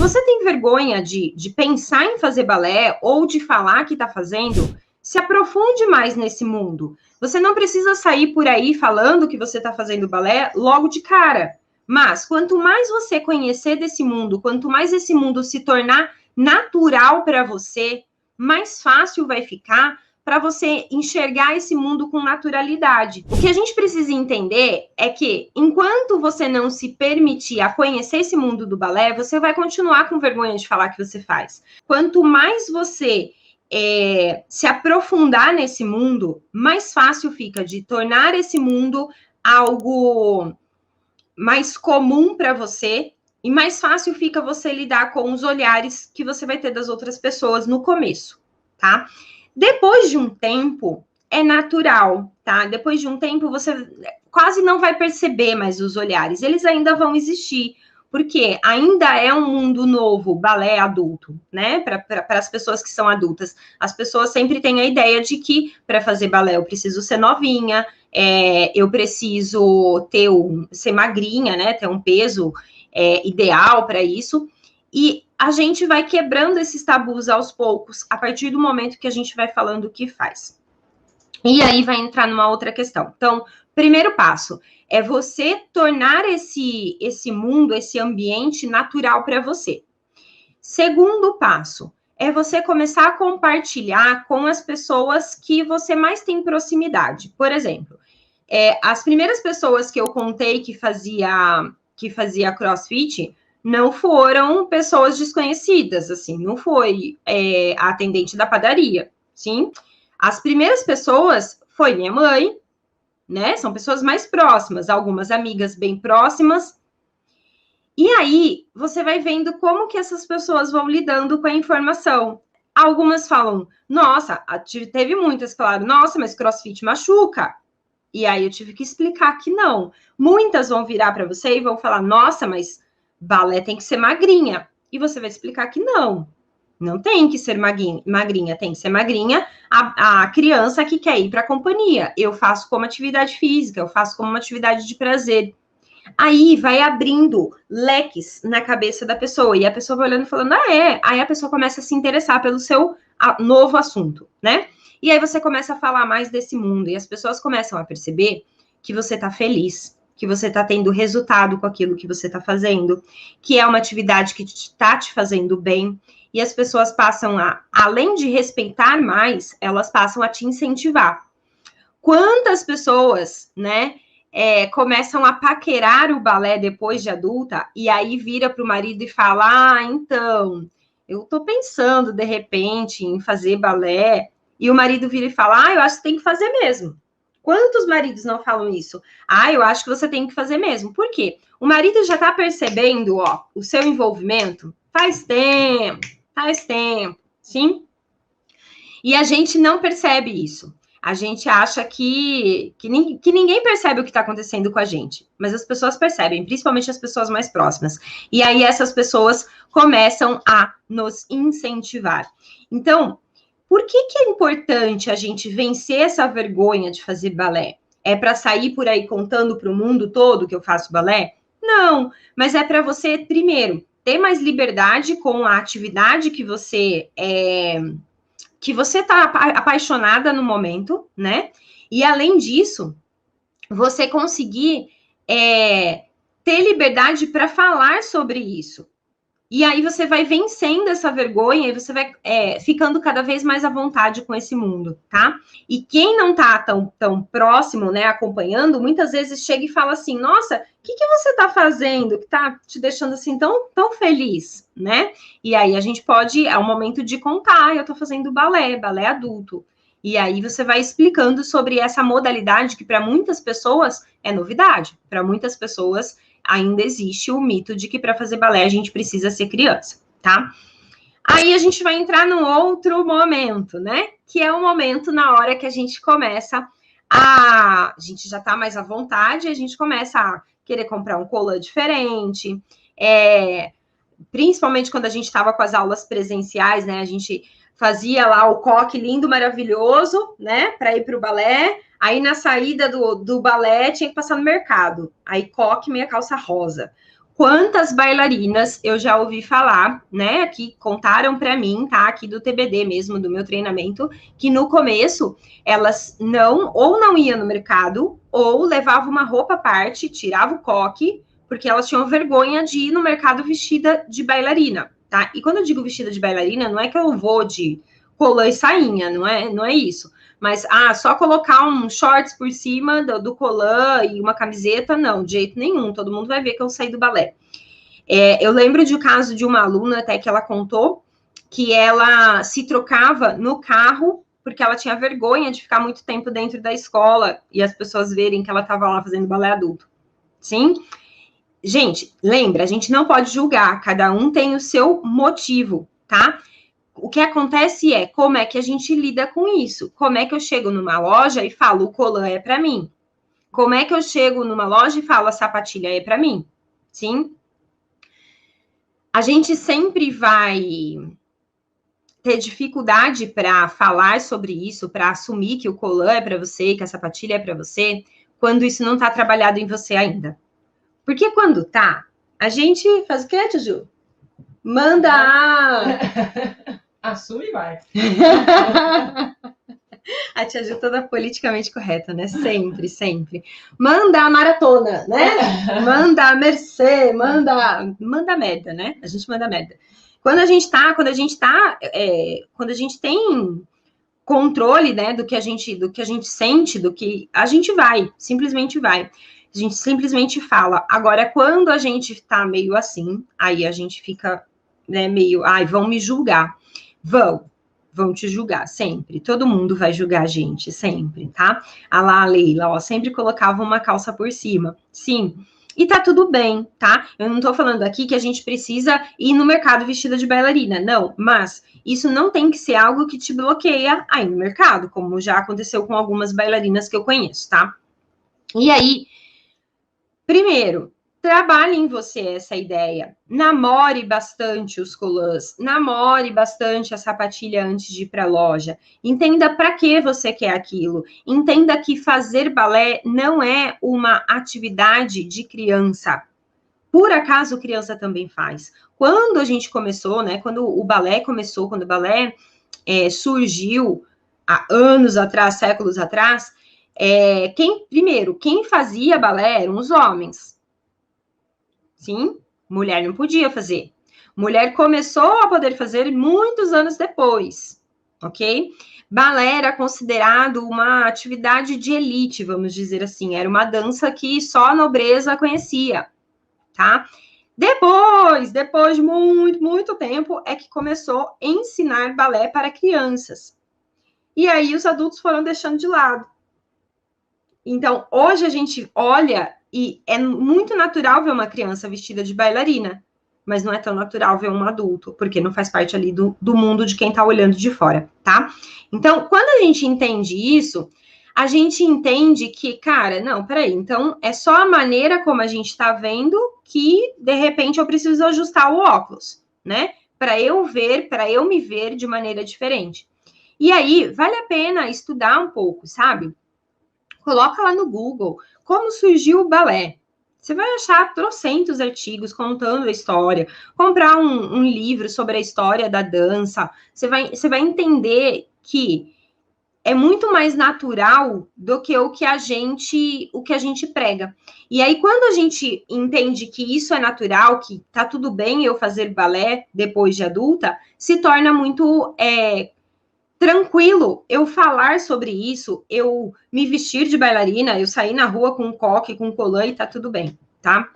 você tem vergonha de pensar em fazer balé ou de falar que está fazendo, se aprofunde mais nesse mundo. Você não precisa sair por aí falando que você está fazendo balé logo de cara. Mas, quanto mais você conhecer desse mundo, quanto mais esse mundo se tornar natural para você, mais fácil vai ficar para você enxergar esse mundo com naturalidade. O que a gente precisa entender é que, enquanto você não se permitir a conhecer esse mundo do balé, você vai continuar com vergonha de falar que você faz. Quanto mais você se aprofundar nesse mundo, mais fácil fica de tornar esse mundo algo mais comum para você e mais fácil fica você lidar com os olhares que você vai ter das outras pessoas no começo, tá? Depois de um tempo, é natural, tá? Depois de um tempo, você quase não vai perceber mais os olhares. Eles ainda vão existir, porque ainda é um mundo novo, balé adulto, né? Para as pessoas que são adultas. As pessoas sempre têm a ideia de que para fazer balé eu preciso ser novinha, eu preciso ser magrinha, né? Ter um peso ideal para isso. E a gente vai quebrando esses tabus aos poucos, a partir do momento que a gente vai falando o que faz. E aí vai entrar numa outra questão. Então, primeiro passo é você tornar esse mundo, esse ambiente natural para você. Segundo passo é você começar a compartilhar com as pessoas que você mais tem proximidade. Por exemplo, as primeiras pessoas que eu contei que fazia CrossFit não foram pessoas desconhecidas, assim, não foi a atendente da padaria, sim? As primeiras pessoas foi minha mãe, né? São pessoas mais próximas, algumas amigas bem próximas. E aí, você vai vendo como que essas pessoas vão lidando com a informação. Algumas falam, nossa, teve muitas que falaram, nossa, mas CrossFit machuca. E aí eu tive que explicar que não. Muitas vão virar para você e vão falar, nossa, mas balé tem que ser magrinha. E você vai explicar que não. Não tem que ser magrinha, tem que ser magrinha a criança que quer ir para a companhia. Eu faço como atividade física, eu faço como uma atividade de prazer. Aí vai abrindo leques na cabeça da pessoa, e a pessoa vai olhando e falando, aí a pessoa começa a se interessar pelo seu novo assunto, né? E aí você começa a falar mais desse mundo, e as pessoas começam a perceber que você tá feliz, que você tá tendo resultado com aquilo que você tá fazendo, que é uma atividade que tá te fazendo bem, e as pessoas passam além de respeitar mais, elas passam a te incentivar. Quantas pessoas, né, começam a paquerar o balé depois de adulta, e aí vira para o marido e fala, então, eu tô pensando, de repente, em fazer balé, e o marido vira e fala, eu acho que tem que fazer mesmo. Quantos maridos não falam isso? Eu acho que você tem que fazer mesmo. Por quê? O marido já tá percebendo, o seu envolvimento faz tempo, sim? E a gente não percebe isso. A gente acha que ninguém percebe o que está acontecendo com a gente, mas as pessoas percebem, principalmente as pessoas mais próximas. E aí essas pessoas começam a nos incentivar. Então, por que é importante a gente vencer essa vergonha de fazer balé? É para sair por aí contando para o mundo todo que eu faço balé? Não, mas é para você, primeiro, ter mais liberdade com a atividade que você está apaixonada no momento, né? E além disso, você conseguir ter liberdade para falar sobre isso. E aí você vai vencendo essa vergonha e você vai ficando cada vez mais à vontade com esse mundo, tá? E quem não tá tão próximo, né, acompanhando, muitas vezes chega e fala assim, nossa, o que você tá fazendo que tá te deixando assim tão feliz, né? E aí a gente pode, é o momento de contar, eu tô fazendo balé adulto. E aí você vai explicando sobre essa modalidade que para muitas pessoas é novidade, para muitas pessoas ainda existe o mito de que para fazer balé a gente precisa ser criança, tá? Aí a gente vai entrar num outro momento, né? Que é o momento na hora que a gente começa a gente já tá mais à vontade, a gente começa a querer comprar um colã diferente, principalmente quando a gente estava com as aulas presenciais, né? A gente fazia lá o coque lindo, maravilhoso, né? Para ir para o balé. Aí, na saída do balé, tinha que passar no mercado. Aí, coque, meia calça rosa. quantas bailarinas eu já ouvi falar, né, que contaram para mim, tá, aqui do TBD mesmo, do meu treinamento, que no começo elas não iam no mercado, ou levavam uma roupa à parte, tirava o coque, porque elas tinham vergonha de ir no mercado vestida de bailarina, tá? E quando eu digo vestida de bailarina, não é que eu vou de colã e sainha, não é isso. Mas, só colocar um shorts por cima do colã e uma camiseta, não, de jeito nenhum. Todo mundo vai ver que eu saí do balé. Eu lembro de um caso de uma aluna, até que ela contou, que ela se trocava no carro, porque ela tinha vergonha de ficar muito tempo dentro da escola e as pessoas verem que ela estava lá fazendo balé adulto. Sim? Gente, lembra, a gente não pode julgar, cada um tem o seu motivo, tá? O que acontece é, como é que a gente lida com isso? Como é que eu chego numa loja e falo, o colã é para mim? Como é que eu chego numa loja e falo, a sapatilha é para mim? Sim? A gente sempre vai ter dificuldade para falar sobre isso, para assumir que o colã é para você, que a sapatilha é para você, quando isso não está trabalhado em você ainda. Porque quando tá, a gente faz o quê, Juju? Manda! Assume e vai. A tia Ju toda politicamente correta, né? Sempre, sempre. Manda a maratona, né? Manda a Mercê, manda merda, né? A gente manda merda. Quando a gente tem controle, né, do que a gente sente, do que a gente vai, simplesmente vai. A gente simplesmente fala. Agora, quando a gente tá meio assim, aí a gente fica, né, meio, vão me julgar. Vão te julgar, sempre. Todo mundo vai julgar a gente, sempre, tá? A Leila, ó, sempre colocava uma calça por cima. Sim. E tá tudo bem, tá? Eu não tô falando aqui que a gente precisa ir no mercado vestida de bailarina, não. Mas isso não tem que ser algo que te bloqueia aí no mercado, como já aconteceu com algumas bailarinas que eu conheço, tá? E aí, primeiro, trabalhe em você essa ideia. Namore bastante os colãs, namore bastante a sapatilha antes de ir para a loja. Entenda para que você quer aquilo. Entenda que fazer balé não é uma atividade de criança. Por acaso, criança também faz. Quando a gente começou, né? Quando o balé começou, quando o balé surgiu há anos atrás, séculos atrás, quem fazia balé eram os homens. Sim, mulher não podia fazer. Mulher começou a poder fazer muitos anos depois, ok? Balé era considerado uma atividade de elite, vamos dizer assim. Era uma dança que só a nobreza conhecia, tá? Depois de muito, muito tempo, é que começou a ensinar balé para crianças. E aí os adultos foram deixando de lado. Então, hoje a gente olha e é muito natural ver uma criança vestida de bailarina, mas não é tão natural ver um adulto, porque não faz parte ali do mundo de quem tá olhando de fora, tá? Então, quando a gente entende isso, a gente entende que, cara, não, peraí, então é só a maneira como a gente tá vendo que, de repente, eu preciso ajustar o óculos, né? Para eu me ver de maneira diferente. E aí, vale a pena estudar um pouco, sabe? Coloca lá no Google como surgiu o balé. Você vai achar trocentos artigos contando a história, comprar um livro sobre a história da dança. Você vai entender que é muito mais natural do que o que a gente prega. E aí, quando a gente entende que isso é natural, que tá tudo bem eu fazer balé depois de adulta, se torna muito tranquilo eu falar sobre isso, eu me vestir de bailarina, eu sair na rua com um coque, com um colã e tá tudo bem, tá?